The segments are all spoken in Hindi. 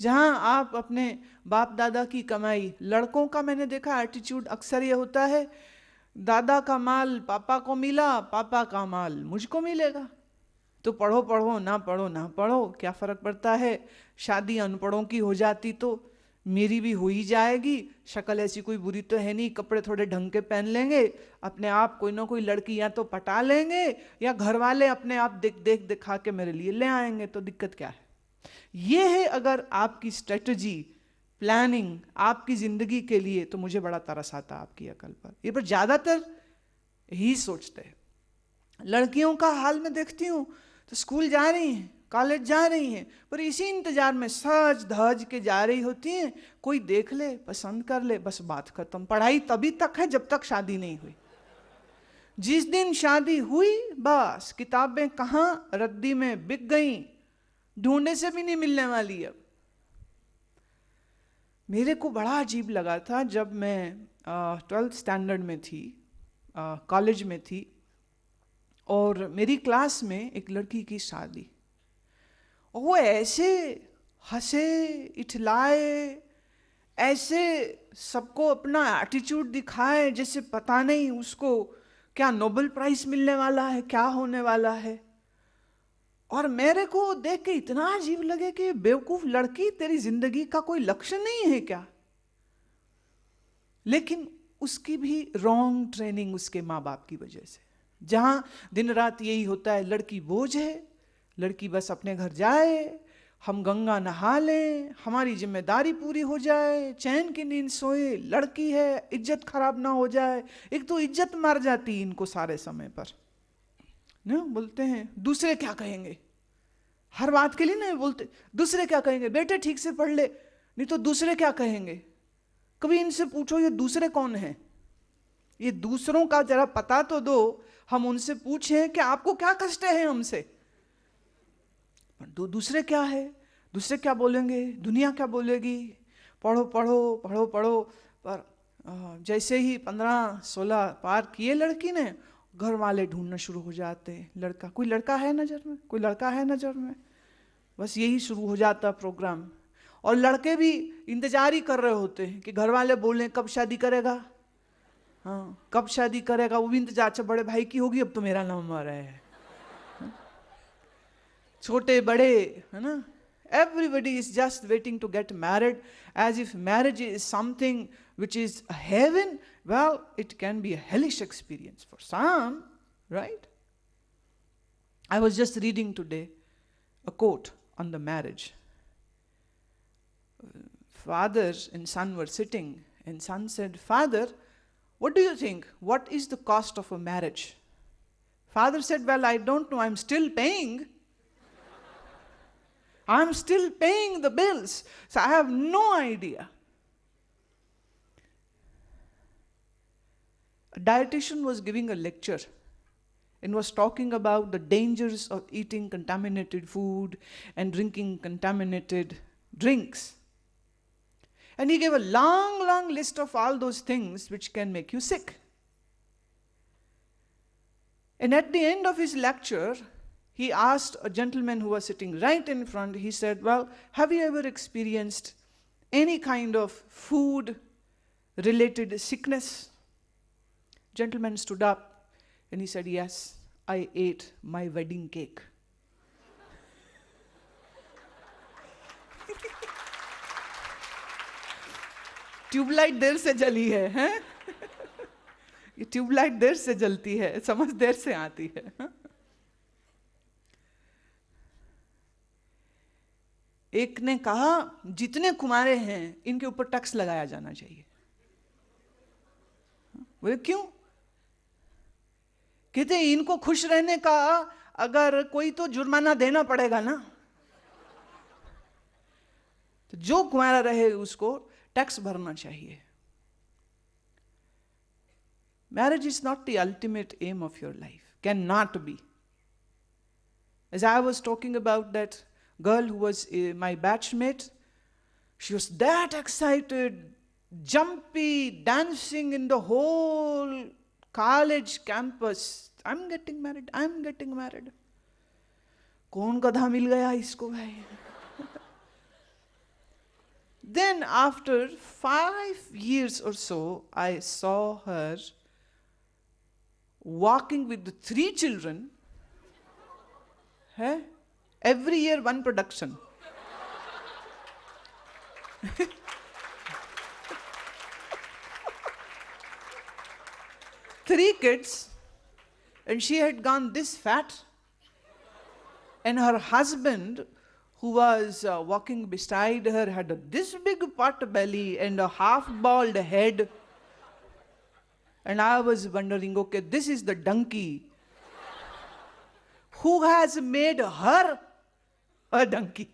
जहां आप अपने बाप दादा की कमाई, लड़कों का मैंने देखा एटीट्यूड अक्सर ये होता है, दादा का माल पापा को मिला, पापा का माल मुझको मिलेगा, तो पढ़ो पढ़ो ना पढ़ो ना पढ़ो क्या फर्क पड़ता है, शादी अनपढ़ों की हो जाती तो मेरी भी हो ही जाएगी, शक्ल ऐसी कोई बुरी तो है नहीं, कपड़े थोड़े ढंग के पहन लेंगे, अपने आप कोई ना कोई लड़की या तो पटा लेंगे या घर वाले अपने आप देख देख दिखा के मेरे लिए ले आएंगे, तो दिक्कत क्या है। ये है अगर आपकी स्ट्रेटजी, प्लानिंग आपकी जिंदगी के लिए, तो मुझे बड़ा तरस आता आपकी अकल पर। ये पर ज्यादातर ही सोचते हैं। लड़कियों का हाल मैं देखती हूँ तो स्कूल जा रही हैं, कॉलेज जा रही हैं, पर इसी इंतजार में सज धज के जा रही होती हैं, कोई देख ले पसंद कर ले, बस बात खत्म। पढ़ाई तभी तक है जब तक शादी नहीं हुई। जिस दिन शादी हुई बस किताबें कहाँ रद्दी में बिक गई, ढूंढने से भी नहीं मिलने वाली अब। मेरे को बड़ा अजीब लगा था जब मैं 12th स्टैंडर्ड में थी, कॉलेज में थी, और मेरी क्लास में एक लड़की की शादी, और वो ऐसे हंसे इठलाए, ऐसे सबको अपना एटीट्यूड दिखाए जैसे पता नहीं उसको क्या नोबेल प्राइज मिलने वाला है, क्या होने वाला है। और मेरे को देख के इतना अजीब लगे कि बेवकूफ लड़की, तेरी जिंदगी का कोई लक्ष्य नहीं है क्या। लेकिन उसकी भी रॉन्ग ट्रेनिंग उसके माँ बाप की वजह से, जहां दिन रात यही होता है, लड़की बोझ है, लड़की बस अपने घर जाए, हम गंगा नहा लें, हमारी जिम्मेदारी पूरी हो जाए, चैन की नींद सोए, लड़की है, इज्जत खराब ना हो जाए। एक तो इज्जत मर जाती इनको सारे समय पर ना, बोलते हैं दूसरे क्या कहेंगे, हर बात के लिए ना बोलते दूसरे क्या कहेंगे, बेटे ठीक से पढ़ ले नहीं तो दूसरे क्या कहेंगे। कभी इनसे पूछो ये दूसरे कौन है, ये दूसरों का जरा पता तो दो, हम उनसे पूछें कि आपको क्या कष्ट है हमसे। दूसरे क्या है, दूसरे क्या बोलेंगे, दुनिया क्या बोलेगी, पढ़ो पढ़ो पढ़ो पढ़ो। पर जैसे ही 15-16 पार किए लड़की ने, घर वाले ढूंढना शुरू हो जाते हैं, लड़का, कोई लड़का है नजर में, कोई लड़का है नजर में, बस यही शुरू हो जाता प्रोग्राम। और लड़के भी इंतजार ही कर रहे होते हैं कि घर वाले बोलें कब शादी करेगा, हाँ कब शादी करेगा। वो भी इंतजार, अच्छा बड़े भाई की होगी अब तो मेरा नाम आ रहा है, छोटे बड़े, है ना, everybody is just waiting to get married, as if marriage is something which is a heaven. Well, it can be a hellish experience for some, right? I was just reading today a quote on the marriage. Father and son were sitting, and son said, Father, what do you think, what is the cost of a marriage? Father said, well, I don't know, I'm still paying. I'm still paying the bills, so I have no idea. A dietitian was giving a lecture and was talking about the dangers of eating contaminated food and drinking contaminated drinks. And he gave a long, long list of all those things which can make you sick. And at the end of his lecture, he asked a gentleman who was sitting right in front, he said, well, have you ever experienced any kind of food-related sickness? Gentleman stood up and he said, yes, I ate my wedding cake. Tubelight देर से जली है, हैं? ये ट्यूबलाइट देर से जलती है, समझ देर से आती है, हैं? एक ने कहा जितने कुमारे हैं इनके ऊपर टैक्स लगाया जाना चाहिए। बोले क्यों? कहते इनको खुश रहने का अगर कोई तो जुर्माना देना पड़ेगा ना, तो जो कुमारा रहे उसको टैक्स भरना चाहिए। Marriage is not the ultimate aim of your life, cannot be. As I was talking about that girl who was my batchmate, she was that excited, jumpy, dancing in the whole college campus. I'm getting married, I'm getting married. कौन गधा मिल गया इसको भाई? Then after 5 years or so, I saw her walking with the 3 children. Every year one production. 3 kids, and she had gone this fat. And her husband, who was walking beside her, had this big pot belly and a half-bald head. And I was wondering, okay, this is the donkey. Who has made her a donkey?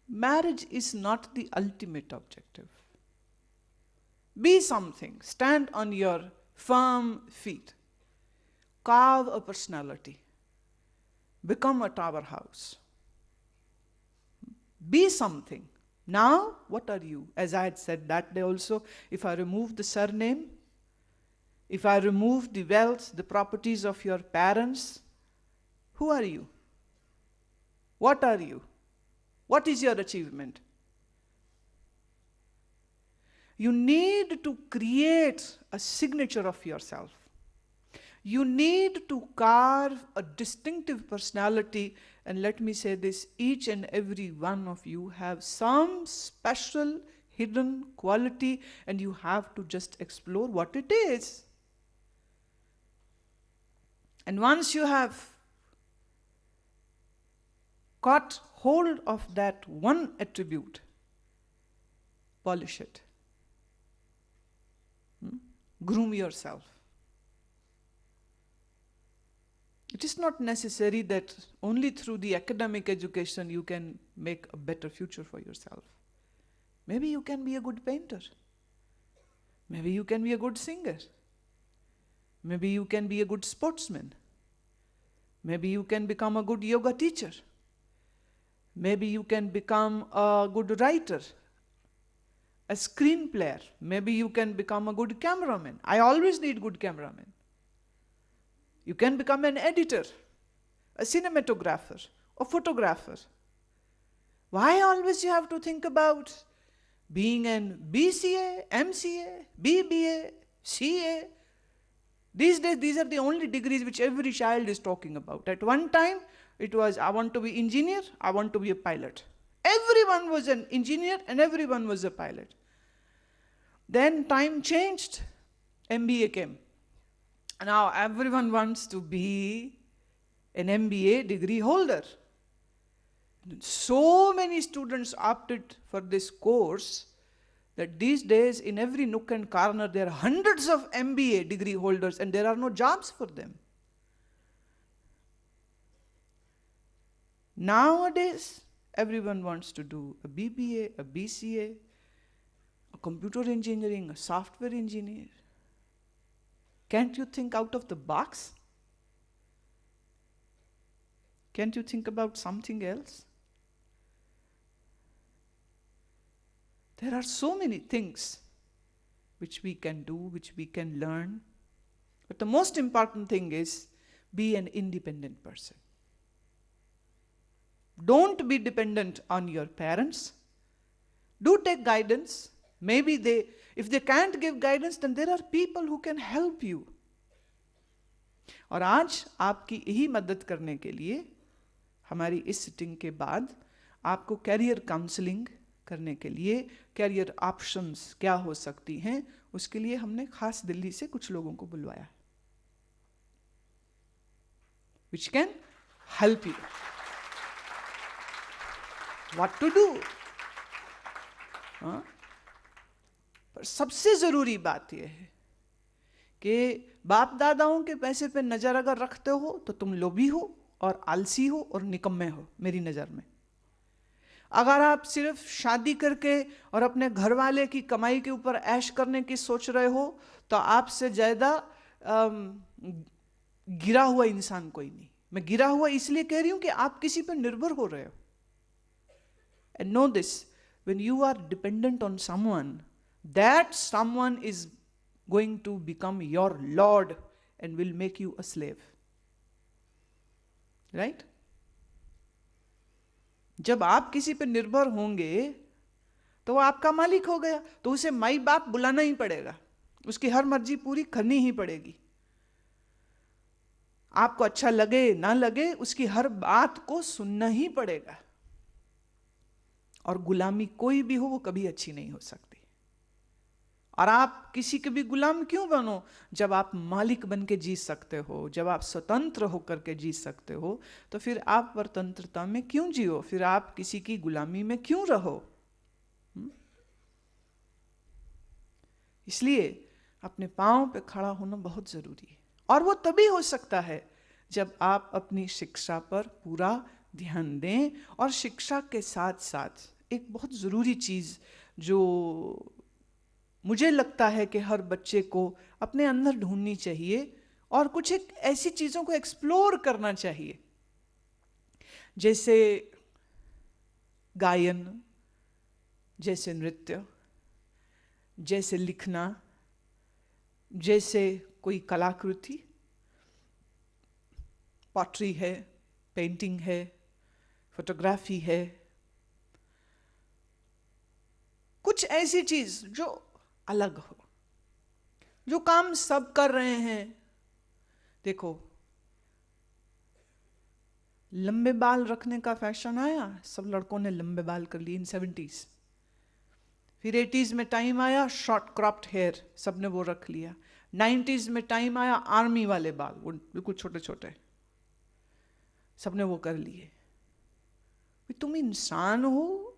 Marriage is not the ultimate objective. Be something. Stand on your firm feet. Carve a personality. Become a tower house. Be something. Now, what are you? As I had said that day also, if I remove the surname, if I remove the wealth, the properties of your parents, who are you? What are you? What is your achievement? You need to create a signature of yourself. You need to carve a distinctive personality, and let me say this, each and every one of you have some special hidden quality, and you have to just explore what it is. And once you have got hold of that one attribute, polish it. Groom yourself. It is not necessary that only through the academic education you can make a better future for yourself. Maybe you can be a good painter. Maybe you can be a good singer. Maybe you can be a good sportsman. Maybe you can become a good yoga teacher. Maybe you can become a good writer, a screenplayer. Maybe you can become a good cameraman. I always need good cameramen. You can become an editor, a cinematographer, a photographer. Why always you have to think about being an BCA, MCA, BBA, CA? These days, these are the only degrees which every child is talking about. At one time, it was, I want to be engineer, I want to be a pilot. Everyone was an engineer and everyone was a pilot. Then time changed, MBA came. Now everyone wants to be an MBA degree holder. So many students opted for this course that these days in every nook and corner there are hundreds of MBA degree holders and there are no jobs for them. Nowadays, everyone wants to do a BBA, a BCA, a computer engineering, a software engineer. Can't you think out of the box? Can't you think about something else? There are so many things which we can do, which we can learn. But the most important thing is be an independent person. Don't be dependent on your parents. Do take guidance. Maybe if they can't give guidance, then there are people who can help you. और आज आपकी यही मदद करने के लिए हमारी इस सिटिंग के बाद आपको कैरियर काउंसलिंग करने के लिए कैरियर ऑप्शंस क्या हो सकती हैं, उसके लिए हमने खास दिल्ली से कुछ लोगों को बुलवाया, which can help you. What to do? पर सबसे जरूरी बात यह है कि बाप दादाओं के पैसे पे नजर अगर रखते हो तो तुम लोभी हो और आलसी हो और निकम्मे हो मेरी नजर में. अगर आप सिर्फ शादी करके और अपने घर वाले की कमाई के ऊपर ऐश करने की सोच रहे हो तो आपसे ज्यादा गिरा हुआ इंसान कोई नहीं. मैं गिरा हुआ इसलिए कह रही हूं कि आप किसी पर निर्भर हो रहे हो. And know this, when you are dependent on someone, that someone is going to become your lord and will make you a slave. Right? जब आप किसी पे निर्भर होंगे तो वो आपका मालिक हो गया, तो उसे माई बाप बुलाना ही पड़ेगा, उसकी हर मर्जी पूरी करनी ही पड़ेगी। आपको अच्छा लगे ना लगे उसकी हर बात को सुनना ही पड़ेगा। और गुलामी कोई भी हो वो कभी अच्छी नहीं हो सकती। और आप किसी के भी गुलाम क्यों बनो? जब आप मालिक बन के जी सकते हो, जब आप स्वतंत्र होकर के जी सकते हो, तो फिर आप स्वतंत्रता में क्यों जियो? फिर आप किसी की गुलामी में क्यों रहो? इसलिए अपने पांव पे खड़ा होना बहुत जरूरी है। और वो तभी हो सकता है जब आप अपनी शिक्षा पर पूरा ध्यान दें। और शिक्षा के साथ साथ एक बहुत ज़रूरी चीज़ जो मुझे लगता है कि हर बच्चे को अपने अंदर ढूंढनी चाहिए, और कुछ एक ऐसी चीज़ों को एक्सप्लोर करना चाहिए, जैसे गायन, जैसे नृत्य, जैसे लिखना, जैसे कोई कलाकृति, पॉटरी है, पेंटिंग है, फोटोग्राफी है, कुछ ऐसी चीज जो अलग हो, जो काम सब कर रहे हैं। देखो, लंबे बाल रखने का फैशन आया, सब लड़कों ने लंबे बाल कर लिए इन 70s। फिर 80s में टाइम आया शॉर्ट क्रॉप्ड हेयर, सबने वो रख लिया। 90s में टाइम आया आर्मी वाले बाल, वो बिल्कुल छोटे छोटे, सबने वो कर लिए। तुम इंसान हो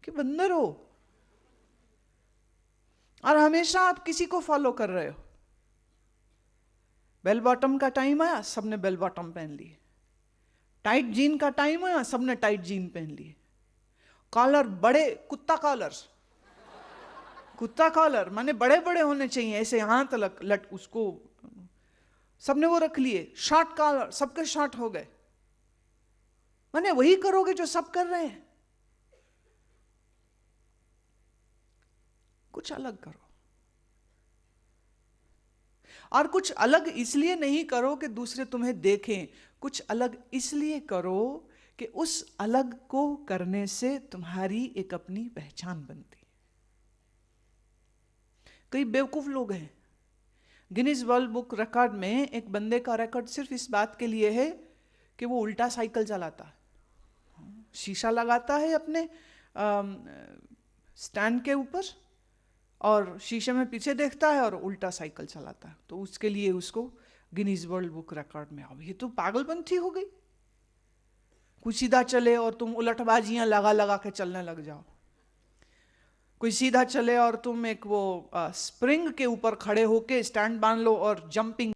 कि बंदर हो? और हमेशा आप किसी को फॉलो कर रहे हो। बेल बॉटम का टाइम आया, सबने बेल बॉटम पहन लिए। टाइट जीन का टाइम आया, सबने टाइट जीन पहन लिए। कॉलर बड़े, कुत्ता कॉलर, कुत्ता कॉलर माने बड़े बड़े होने चाहिए, ऐसे हाथ तक लट, उसको सबने वो रख लिए। शॉर्ट कॉलर, सबके शॉर्ट हो गए। माने वही करोगे जो सब कर रहे हैं, कुछ अलग करो। और कुछ अलग इसलिए नहीं करो कि दूसरे तुम्हें देखें, कुछ अलग इसलिए करो कि उस अलग को करने से तुम्हारी एक अपनी पहचान बनती। कई बेवकूफ लोग हैं, गिनीज वर्ल्ड बुक रिकॉर्ड में एक बंदे का रिकॉर्ड सिर्फ इस बात के लिए है कि वो उल्टा साइकिल चलाता है। शीशा लगाता है अपने स्टैंड के ऊपर और शीशे में पीछे देखता है और उल्टा साइकिल चलाता है, तो उसके लिए उसको गिनीज वर्ल्ड बुक रिकॉर्ड में। अब ये तो पागलपंथी हो गई। कुछ सीधा चले और तुम उलटबाजियां लगा लगा के चलने लग जाओ, कोई सीधा चले और तुम एक वो स्प्रिंग के ऊपर खड़े होके स्टैंड बांध लो और जंपिंग